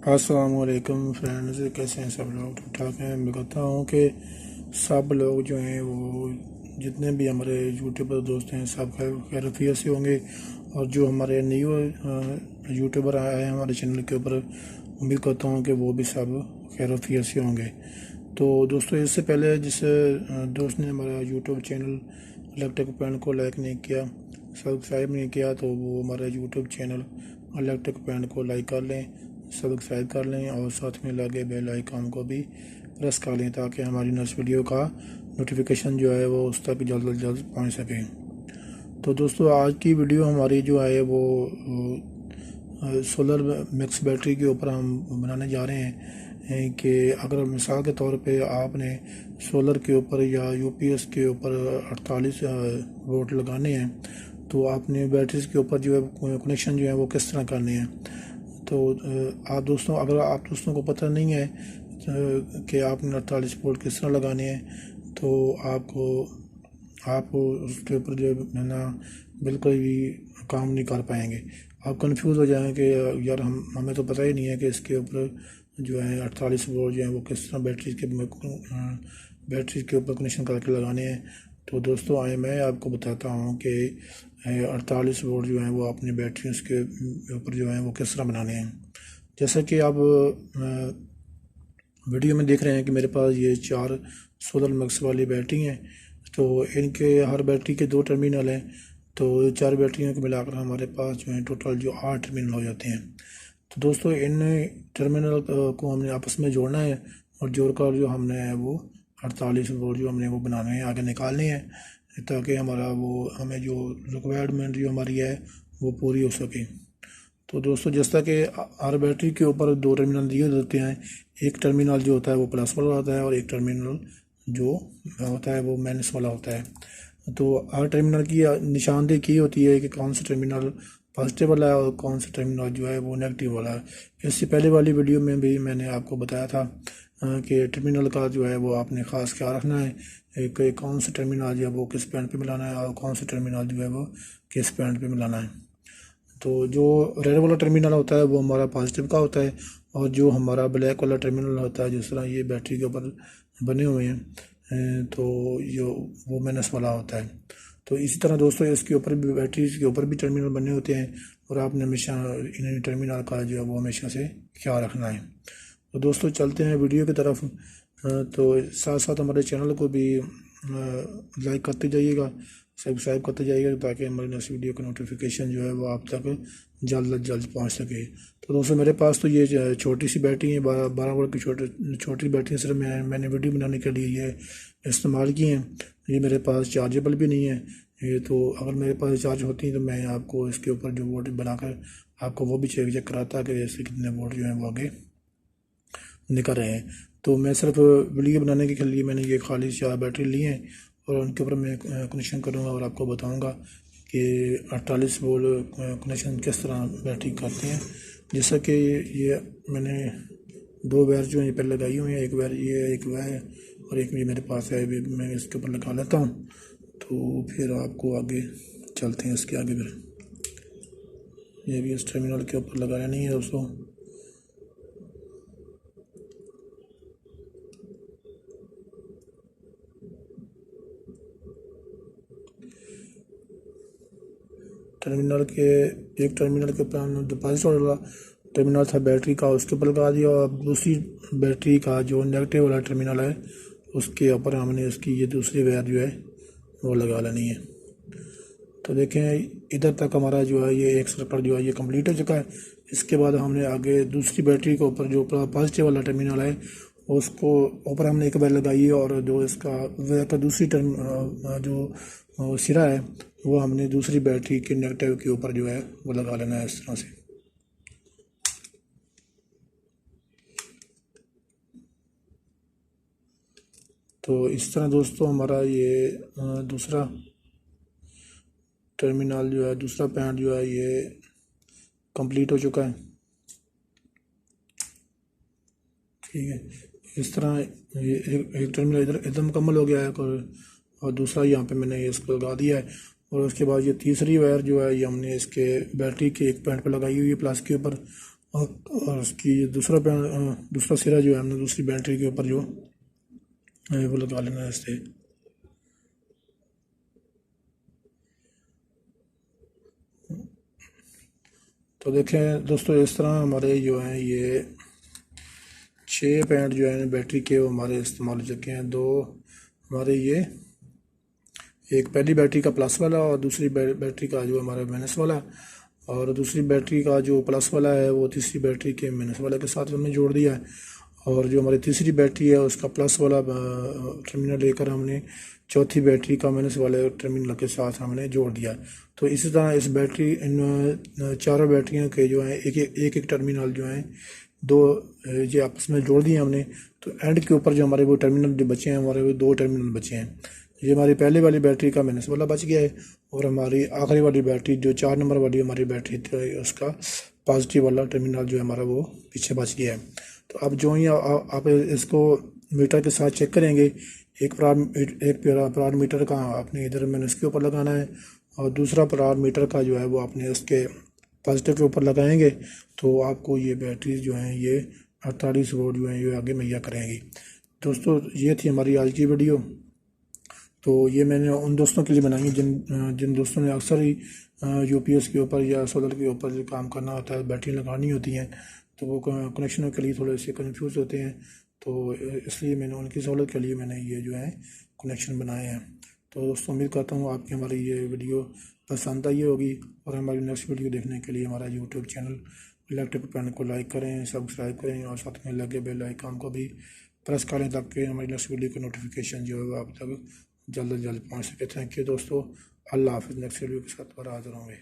अस्सलामुअलैकुम फ्रेंड्स, कैसे हैं सब लोग? ठीक ठाक हैं। मैं कहता हूँ कि सब लोग जो हैं वो जितने भी हमारे यूट्यूबर दोस्त हैं सब खैरियत से होंगे। और जो हमारे न्यू यूट्यूबर आए हैं हमारे चैनल के ऊपर, उम्मीद करता हूँ कि वो भी सब खैरियत से होंगे। तो दोस्तों, इससे पहले जिस दोस्त ने हमारा यूट्यूब चैनल इलेक्ट्रिक पॉइंट को लाइक नहीं किया, सब्सक्राइब नहीं किया, तो वो हमारा यूट्यूब चैनल इलेक्ट्रिक पॉइंट को लाइक कर लें, सब्सक्राइब कर लें और साथ में लगे बेल आइकन को भी प्रेस कर लें ताकि हमारी नेक्स्ट वीडियो का नोटिफिकेशन जो है वो उस तक जल्द से जल्द पहुँच सके। तो दोस्तों, आज की वीडियो हमारी जो है वो सोलर मिक्स बैटरी के ऊपर हम बनाने जा रहे हैं कि अगर मिसाल के तौर पे आपने सोलर के ऊपर या यूपीएस के ऊपर 48 वोल्ट लगाने हैं, तो आपने बैटरीज के ऊपर जो है कनेक्शन जो है वो किस तरह करने हैं। तो आप दोस्तों, अगर आप दोस्तों को पता नहीं है कि आपने 48 वोल्ट किस तरह लगाने हैं, तो आप उसके ऊपर जो है ना बिल्कुल भी काम नहीं कर पाएंगे। आप कंफ्यूज हो जाएंगे कि यार हमें तो पता ही नहीं है कि इसके ऊपर जो है 48 वोल्ट जो है वो किस तरह बैटरी के ऊपर कनेक्शन करके लगाने हैं। तो दोस्तों, आए मैं आपको बताता हूँ कि 48 वोल्ट जो है वो अपनी बैटरी के ऊपर जो है वो किस तरह बनाने हैं। जैसा कि आप वीडियो में देख रहे हैं कि मेरे पास ये 4 सोलर मैक्स वाली बैटरी हैं। तो इनके हर बैटरी के 2 टर्मिनल हैं, तो 4 बैटरियों को मिलाकर हमारे पास जो है टोटल जो 8 टर्मिनल हो जाते हैं। तो दोस्तों, इन टर्मिनल को हमने आपस में जोड़ना है और जोड़कर जो हमने है वो 48 वोल्ट जो हमने वो बनाने हैं, आगे निकालने हैं, ताकि हमें जो रिक्वायरमेंट जो हमारी है वो पूरी हो सके। तो दोस्तों, जैसा कि हर बैटरी के ऊपर 2 टर्मिनल दिए होते हैं। एक टर्मिनल जो होता है वो प्लस वाला होता है और एक टर्मिनल जो होता है वो माइनस वाला होता है। तो हर टर्मिनल की निशानदेही की होती है कि कौन सा टर्मिनल पॉजिटिव वाला है और कौन सा टर्मिनल जो है वो नेगेटिव वाला है। इससे पहले वाली वीडियो में भी मैंने आपको बताया था कि टर्मिनल का जो है वो आपने ख़ास ख्याल रखना है कि कौन सा टर्मिनल जो है वो किस पॉइंट पे मिलाना है और कौन सा टर्मिनल जो है वो किस पॉइंट पे मिलाना है। तो जो रेड वाला टर्मिनल होता है वो हमारा पॉजिटिव का होता है और जो हमारा ब्लैक वाला टर्मिनल होता है, जिस तरह ये बैटरी के ऊपर बने हुए हैं, तो ये वो माइनस वाला होता है। तो इसी तरह दोस्तों, इसके ऊपर भी बैटरीज के ऊपर भी टर्मिनल बने होते हैं और आपने हमेशा इन टर्मिनल का जो है वो हमेशा से ख्याल रखना है। तो दोस्तों, चलते हैं वीडियो की तरफ। तो साथ साथ हमारे चैनल को भी लाइक करते जाइएगा, सब्सक्राइब करते जाइएगा ताकि हमारी नेक्स्ट वीडियो का नोटिफिकेशन जो है वो आप तक जल्द से जल्द पहुंच सके। तो दोस्तों, मेरे पास तो ये छोटी सी बैटरी है, 12 वोल्ट की छोटी बैटरी सिर्फ मैंने वीडियो बनाने के लिए ये इस्तेमाल की हैं। ये मेरे पास चार्जेबल भी नहीं है ये। तो अगर मेरे पास चार्ज होती है तो मैं आपको इसके ऊपर जो वोल्ट बनाकर आपको वो भी चेक कराता कि इससे कितने वोल्ट जो है वो आगे निकल रहे हैं। तो मैं सिर्फ वीडियो बनाने के लिए मैंने ये खाली 4 बैटरी ली हैं और उनके ऊपर मैं कनेक्शन करूँगा और आपको बताऊँगा कि 48 वोल्ट कनेक्शन किस तरह बैटरी करते हैं। जैसा कि ये मैंने 2 वायर जो है पहले लगाई हुई हैं, एक वायर ये, एक वह है और एक ये मेरे पास है, भी मैं इसके ऊपर लगा लेता हूँ। तो फिर आपको आगे चलते हैं, इसके आगे फिर ये भी इस टर्मिनल के ऊपर लगाना नहीं है दोस्तों। एक टर्मिनल के ऊपर हमने डिपॉजिट वाला टर्मिनल था बैटरी का, उसके ऊपर लगा दिया और दूसरी बैटरी का जो नेगेटिव वाला टर्मिनल है उसके ऊपर हमने इसकी ये दूसरी वायर जो है वो लगा लेनी है। तो देखें, इधर तक हमारा जो है ये एक सर्कल जो है ये कंप्लीट हो चुका है। इसके बाद हमने आगे दूसरी बैटरी के ऊपर जो पॉजिटिव वाला टर्मिनल है उसको ऊपर हमने एक वायर लगाई है और जो इसका वायर का दूसरी जो सिरा है वो हमने दूसरी बैटरी के नेगेटिव के ऊपर जो है वो लगा लेना है इस तरह से। तो इस तरह दोस्तों हमारा ये दूसरा टर्मिनल जो है, दूसरा पैड जो है ये कंप्लीट हो चुका है। ठीक है, इस तरह ये एक टर्मिनल इधर एकदम मुकम्मल हो गया है और दूसरा यहाँ पे मैंने इसको लगा दिया है। और उसके बाद ये तीसरी वायर जो है ये हमने इसके बैटरी के एक पॉइंट पर लगाई हुई है प्लस के ऊपर और उसकी दूसरा सिरा जो है हमने दूसरी बैटरी के ऊपर जो वो लगा लेना है इससे। तो देखें दोस्तों, इस तरह हमारे जो हैं ये 6 पैड जो है बैटरी के वो हमारे इस्तेमाल हो चुके हैं। दो हमारे ये, एक पहली बैटरी का प्लस वाला और दूसरी बैटरी का जो हमारा माइनस वाला, और दूसरी बैटरी का जो प्लस वाला है वो तीसरी बैटरी के माइनस वाले के साथ हमने जोड़ दिया है। और जो हमारी तीसरी बैटरी है उसका प्लस वाला टर्मिनल लेकर हमने चौथी बैटरी का माइनस वाले टर्मिनल के साथ हमने जोड़ दिया। तो इसी तरह इस बैटरी इन चारों बैटरियों के जो हैं एक एक टर्मिनल जो हैं दो ये आपस में जोड़ दिए हमने। तो एंड के ऊपर जो हमारे वो टर्मिनल जो बचे हैं, हमारे वो 2 टर्मिनल बचे हैं। ये हमारी पहले वाली बैटरी का माइनस वाला बच गया है, और हमारी आखिरी वाली बैटरी जो 4 नंबर वाली हमारी बैटरी थी उसका पॉजिटिव वाला टर्मिनल जो है हमारा वो पीछे बच गया है। तो अब जो ही आप इसको मीटर के साथ चेक करेंगे, एक परार मीटर का आपने इधर मैंने इसके ऊपर लगाना है, और दूसरा परार मीटर का जो है वो आपने इसके पॉजिटिव के ऊपर लगाएंगे। तो आपको ये बैटरी जो हैं ये 48 वोल्ट जो हैं ये आगे मुहैया करेंगी। दोस्तों, ये थी हमारी आज की वीडियो। तो ये मैंने उन दोस्तों के लिए बनाई है जिन दोस्तों ने अक्सर ही यूपीएस के ऊपर या सोलर के ऊपर जो काम करना होता है, बैटरी लगानी होती हैं, तो वो कनेक्शनों के लिए थोड़े से कंफ्यूज होते हैं। तो इसलिए मैंने उनकी सहूलत के लिए मैंने ये जो है कनेक्शन बनाए हैं। तो दोस्तों, उम्मीद करता हूँ आपकी हमारी ये वीडियो पसंद आई होगी, और हमारी नेक्स्ट वीडियो देखने के लिए हमारा यूट्यूब चैनल इलेक्ट्रिक पैन को लाइक करें, सब्सक्राइब करें, और साथ में लगे बेल आइकन को भी प्रेस करें ताकि हमारी नेक्स्ट वीडियो का नोटिफिकेशन जो है वो आप तक जल्द से जल्द पहुँच सके। थैंक यू दोस्तों, अल्लाह हाफिज़। नेक्स्ट वीडियो के साथ पर हाजिर होंगे।